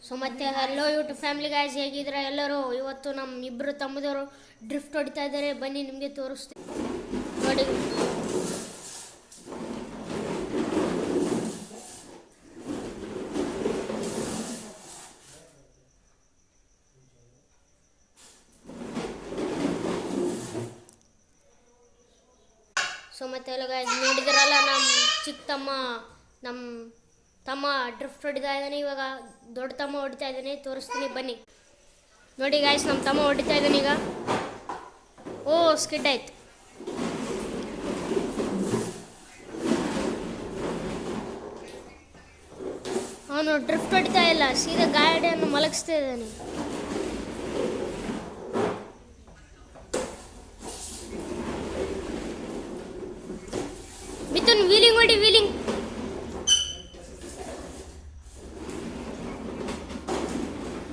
So ಮತ್ತೆ hello YouTube family guys, ಹೇಗಿದ್ರೆ ಎಲ್ಲರೂ? ಇವತ್ತು ನಮ್ಮ ಇಬ್ಬರು ತಮ್ಮದವರು ಡ್ರಿಫ್ಟ್ ಹೊಡಿತಾ ಇದ್ದಾರೆ. ಬನ್ನಿ ನಿಮಗೆ ತೋರಿಸ್ತೀನಿ ನೋಡಿ. ಸೊ ಮತ್ತೆ ಎಲ್ಲ ಗಾಯ್ಸ್ ನೋಡಿದ್ರಲ್ಲ, ನಮ್ಮ ಚಿಕ್ಕ ತಮ್ಮ ಡ್ರಿಫ್ಟ್ ಹೊಡಿತಾ ಇದ್ದಾನೆ. ಇವಾಗ ದೊಡ್ಡ ತಮ್ಮ ಹೊಡಿತಾ ಇದ್ದಾನೆ, ತೋರಿಸ್ತೀನಿ ಬನ್ನಿ ನೋಡಿ ಗಾಯ್ಸ್. ನಮ್ಮ ತಮ್ಮ ಹೊಡಿತಾ ಇದ್ದಾನೆ ಈಗ. ಓ ಸ್ಕಿಡ್ ಆಯ್ತು. ಅವನು ಡ್ರಿಫ್ಟ್ ಹೊಡಿತಾ ಇಲ್ಲ, ಸೀದಾ ಗಾಡಿಯನ್ನು ಮಲಗಿಸ್ತಾ ಇದ್ದಾನೆ. ಮಿಥುನ್ ವೀಲಿಂಗ್ ಹೊಡಿ, ವೀಲಿಂಗ್.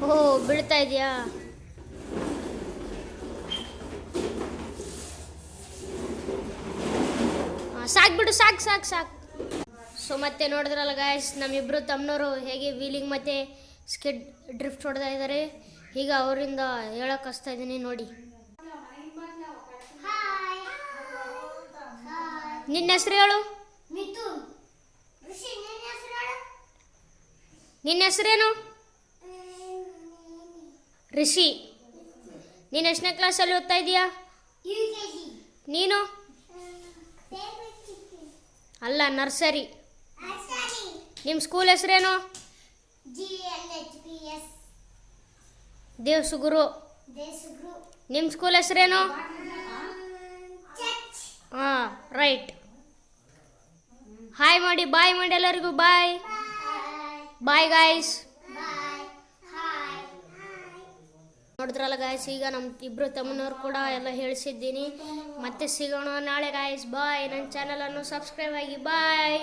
ಓ ಬೀಳ್ತಾ ಇದೆಯಾ? ಸಾಕ್ಬಿಡು, ಸಾಕು ಸಾಕು ಸಾಕು. ಸೊ ಮತ್ತೆ ನೋಡಿದ್ರಲ್ಲ ಗಾಯ್ಸ್, ನಮ್ಮಿಬ್ರು ತಮ್ಮನವರು ಹೇಗೆ ವೀಲಿಂಗ್ ಮತ್ತೆ ಸ್ಕಿಡ್ ಡ್ರಿಫ್ಟ್ ಹೊಡ್ತಾ ಇದ್ದಾರೆ. ಈಗ ಅವರಿಂದ ಹೇಳಕ್ ಹಚ್ತಾ ಇದ್ದೀನಿ ನೋಡಿ. ನಿನ್ನ ಹೆಸರು ಹೇಳು. ನಿನ್ನ ಹೆಸರೇನು? ರಿಷಿ. ನೀನು ಎಷ್ಟನೇ ಕ್ಲಾಸಲ್ಲಿ ಓದ್ತಾ ಇದೀಯಾ? ನೀನು? ಅಲ್ಲ, ನರ್ಸರಿ. ನಿಮ್ಮ ಸ್ಕೂಲ್ ಹೆಸರೇನು? ದೇವಸುಗುರು. ನಿಮ್ಮ ಸ್ಕೂಲ್ ಹೆಸರೇನು? ಹಾಂ ರೈಟ್. ಹಾಯ್ ಮಾಡಿ, ಬಾಯ್ ಮಾಡಿ ಎಲ್ಲರಿಗೂ. ಬಾಯ್ ಬಾಯ್ ಗಾಯ್ಸ್. ನೋಡಿದ್ರಲ್ಲ ಗಾಯ್ಸ್, ಈಗ ನಮ್ಮ ಇಬ್ಬರು ತಮ್ಮನವ್ರು ಕೂಡ ಎಲ್ಲ ಹೇಳಿಸಿದ್ದೀನಿ. ಮತ್ತೆ ಸಿಗೋಣ ನಾಳೆ ಗಾಯ್ಸ್. ಬಾಯ್. ನನ್ನ ಚಾನಲನ್ನು ಸಬ್ಸ್ಕ್ರೈಬ್ ಆಗಿ. ಬಾಯ್.